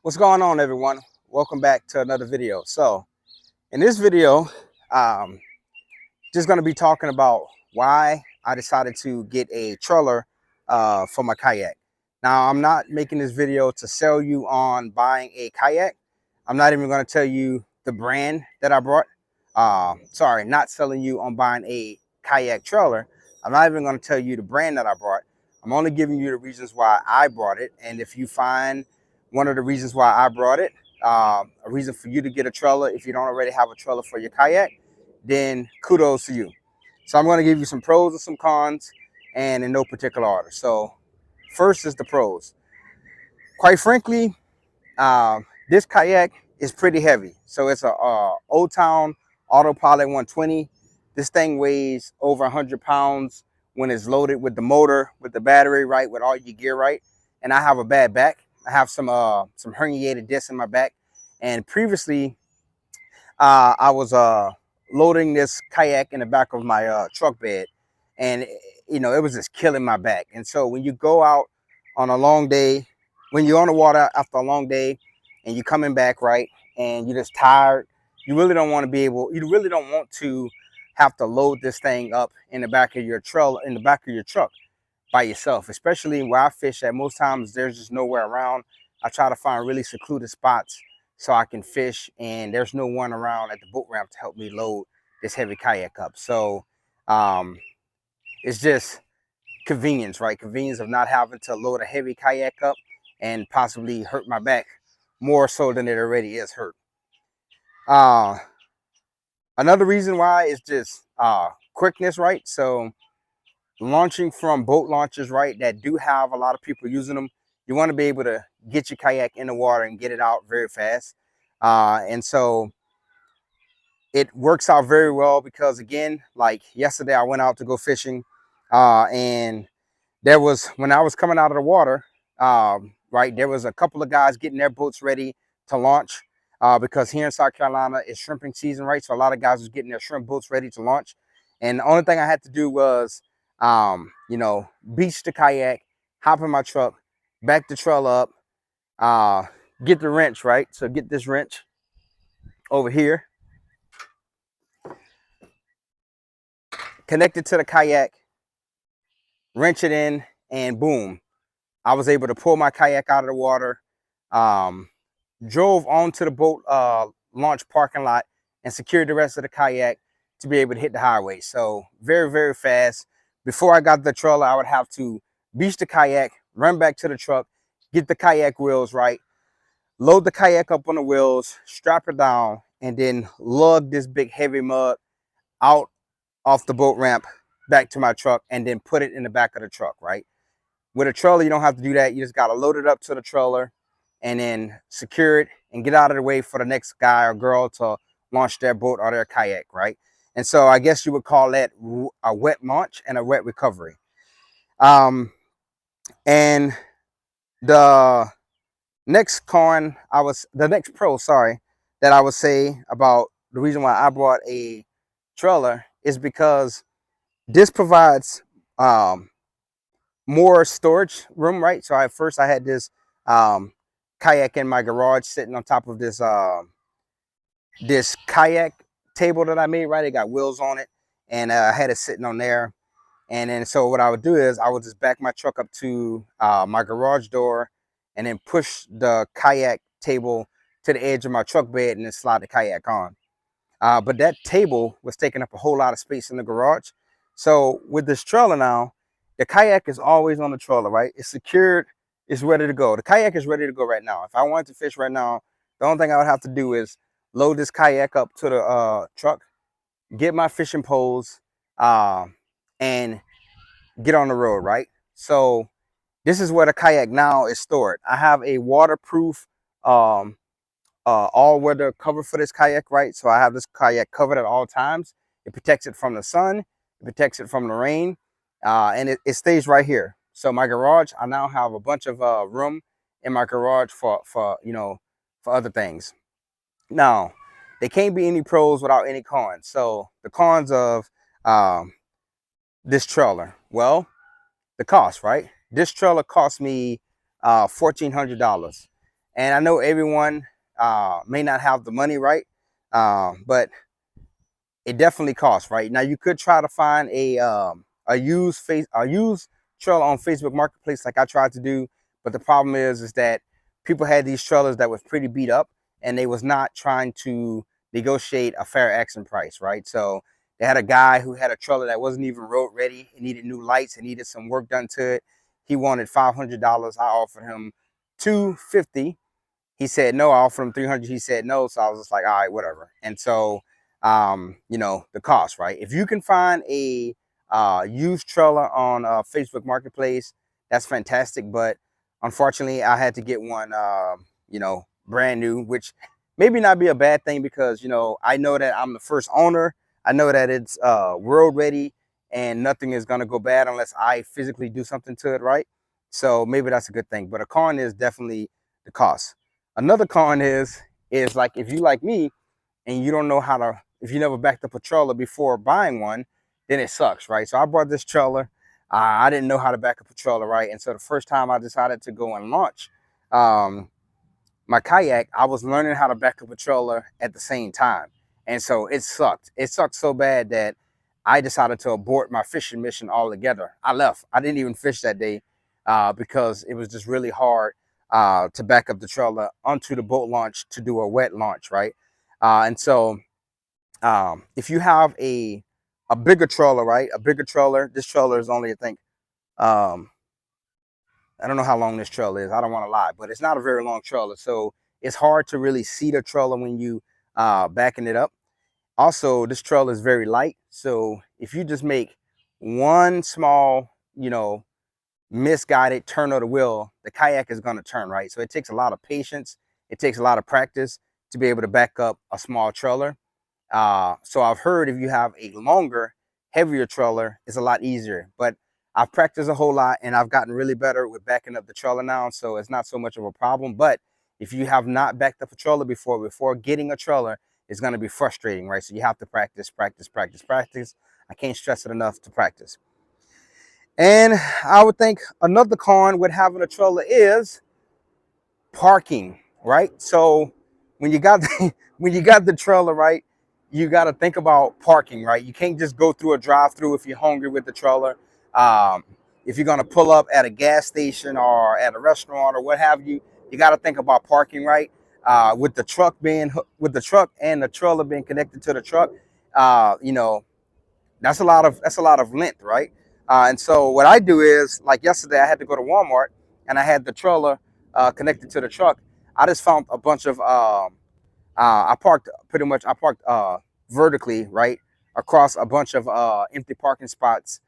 What's going on, everyone? Welcome back to another video. So in this video, um, just going to be talking about why I decided to get a trailer for my kayak. Now, I'm not making this video to sell you on buying a kayak. I'm not even going to tell you the brand that I brought. Sorry, not selling you on buying a kayak trailer. I'm not even going to tell you the brand that I brought. I'm only giving you the reasons why I brought it. And if you find one of the reasons why I brought it, a reason for you to get a trailer if you don't already have a trailer for your kayak, then kudos to you. So I'm going to give you some pros and some cons, and in no particular order. So first is the pros. Quite frankly, this kayak is pretty heavy. So it's a Old Town Autopilot 120. This thing weighs over 100 pounds when it's loaded with the motor, with the battery, right, with all your gear, right. And I have a bad back. I have some herniated discs in my back. And previously, I was loading this kayak in the back of my truck bed, and it was just killing my back. And so when you go out on a long day, when you're on the water after a long day, and you're coming back, right, and you're just tired, you really don't want to have to load this thing up in the back of your truck by yourself, especially where I fish at. Most times there's just nowhere around. I try to find really secluded spots so I can fish, and there's no one around at the boat ramp to help me load this heavy kayak up. So it's just convenience, right? Convenience of not having to load a heavy kayak up and possibly hurt my back more so than it already is hurt. Another reason why is just quickness, right? So launching from boat launches, right, that do have a lot of people using them, you want to be able to get your kayak in the water and get it out very fast. And so it works out very well because, again, like yesterday, I went out to go fishing, and when I was coming out of the water, right, there was a couple of guys getting their boats ready to launch because here in South Carolina, it's shrimping season, right? So a lot of guys was getting their shrimp boats ready to launch. And the only thing I had to do was, beach the kayak, hop in my truck, back the trailer up, get the wrench, right? So get this wrench over here, connect it to the kayak, wrench it in, and boom, I was able to pull my kayak out of the water, drove onto the boat launch parking lot, and secured the rest of the kayak to be able to hit the highway. So very, very fast. Before I got the trailer, I would have to beach the kayak, run back to the truck, get the kayak wheels right, load the kayak up on the wheels, strap it down, and then lug this big heavy mug out off the boat ramp back to my truck, and then put it in the back of the truck, right? With a trailer, you don't have to do that. You just got to load it up to the trailer and then secure it and get out of the way for the next guy or girl to launch their boat or their kayak, right? And so I guess you would call that a wet launch and a wet recovery. And the next pro, sorry, that I would say about the reason why I brought a trailer is because this provides more storage room, right? So I had this kayak in my garage sitting on top of this this kayak table that I made, right? It got wheels on it, and I had it sitting on there. And then so what I would do is I would just back my truck up to my garage door and then push the kayak table to the edge of my truck bed and then slide the kayak on. But that table was taking up a whole lot of space in the garage. So with this trailer now, the kayak is always on the trailer, right? It's secured, it's ready to go. The kayak is ready to go right now. If I wanted to fish right now, the only thing I would have to do is load this kayak up to the truck, get my fishing poles, and get on the road, right? So this is where the kayak now is stored. I have a waterproof all-weather cover for this kayak, right? So I have this kayak covered at all times. It protects it from the sun, it protects it from the rain, and it stays right here. So my garage, I now have a bunch of room in my garage for other things. Now, there can't be any pros without any cons. So the cons of this trailer, well, the cost, right? This trailer cost me $1,400. And I know everyone may not have the money, right? But it definitely costs, right? Now you could try to find a used trailer on Facebook Marketplace, like I tried to do, but the problem is that people had these trailers that was pretty beat up, and they was not trying to negotiate a fair asking price, right? So they had a guy who had a trailer that wasn't even road ready. It needed new lights. It needed some work done to it. He wanted $500. I offered him $250. He said no. I offered him 300. He said no. So I was just like, all right, whatever. And so, you know, the cost, right? If you can find a used trailer on Facebook Marketplace, that's fantastic. But unfortunately, I had to get one, you know, brand new, which maybe not be a bad thing because, you know, I know that I'm the first owner. I know that it's world ready and nothing is going to go bad unless I physically do something to it, right? So maybe that's a good thing. But a con is definitely the cost. Another con is like if you like me and you don't know how to, if you never backed up a trailer before buying one, then it sucks, right? So I bought this trailer. I didn't know how to back up a trailer, right? And so the first time I decided to go and launch my kayak, I was learning how to back up a trailer at the same time. And so it sucked. It sucked so bad that I decided to abort my fishing mission altogether. I left. I didn't even fish that day because it was just really hard to back up the trailer onto the boat launch to do a wet launch, right? And so if you have a bigger trailer, right? A bigger trailer, this trailer is only, I think, um, I don't know how long this trailer is. I don't want to lie, but it's not a very long trailer. So it's hard to really see the trailer when you backing it up. Also, this trailer is very light. So if you just make one small, you know, misguided turn of the wheel, the kayak is going to turn, right? So it takes a lot of patience. It takes a lot of practice to be able to back up a small trailer. So I've heard if you have a longer, heavier trailer, it's a lot easier. But I've practiced a whole lot and I've gotten really better with backing up the trailer now. So it's not so much of a problem. But if you have not backed up a trailer before getting a trailer, it's going to be frustrating, right? So you have to practice, practice, practice, practice. I can't stress it enough to practice. And I would think another con with having a trailer is parking, right? So when you got when you got the trailer, right, you got to think about parking, right? You can't just go through a drive-through if you're hungry with the trailer. Um, if you're gonna pull up at a gas station or at a restaurant or what have you, you got to think about parking, right? With the truck and the trailer being connected to the truck, you know, that's a lot of length, right? And so what I do is, like yesterday, I had to go to Walmart and I had the trailer connected to the truck. I just found a bunch of I parked vertically, right, across a bunch of empty parking spots,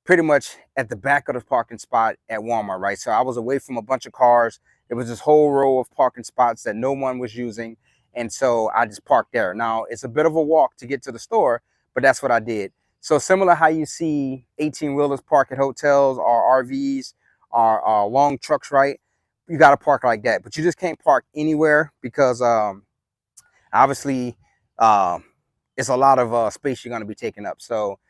pretty much at the back of the parking spot at Walmart, right? So I was away from a bunch of cars. There was this whole row of parking spots that no one was using. And so I just parked there. Now, it's a bit of a walk to get to the store, but that's what I did. So similar how you see 18-wheelers park at hotels or RVs or long trucks, right? You got to park like that. But you just can't park anywhere because obviously it's a lot of space you're going to be taking up. So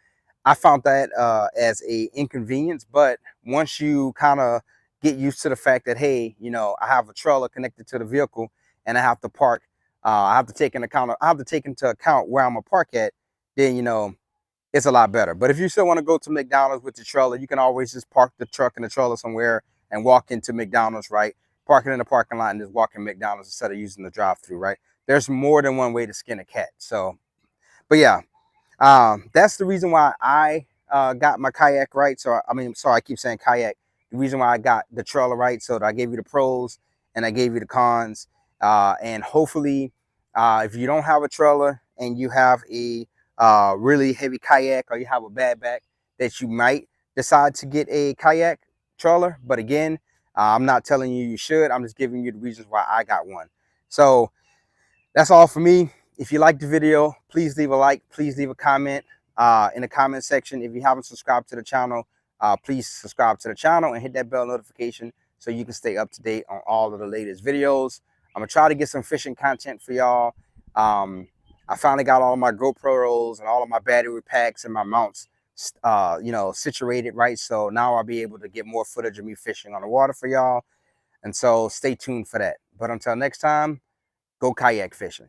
I found that as a inconvenience, but once you kind of get used to the fact that, hey, you know, I have a trailer connected to the vehicle and I have to park, I have to take into account where I'm gonna park at, then, you know, it's a lot better. But if you still want to go to McDonald's with the trailer, you can always just park the truck and the trailer somewhere and walk into McDonald's, right? Park it in the parking lot and just walk in McDonald's instead of using the drive-through, right? There's more than one way to skin a cat. So, but yeah, that's the reason why I got my kayak right. So I mean, sorry, I keep saying kayak. The reason why I got the trailer right, so that I gave you the pros and I gave you the cons. And hopefully, if you don't have a trailer and you have a really heavy kayak or you have a bad back, that you might decide to get a kayak trailer. But again, I'm not telling you you should. I'm just giving you the reasons why I got one. So that's all for me. If you liked the video, please leave a like, please leave a comment in the comment section. If you haven't subscribed to the channel, please subscribe to the channel and hit that bell notification so you can stay up to date on all of the latest videos. I'm gonna try to get some fishing content for y'all. I finally got all of my GoPros and all of my battery packs and my mounts you know, situated, right? So now I'll be able to get more footage of me fishing on the water for y'all. And so stay tuned for that. But until next time, go kayak fishing.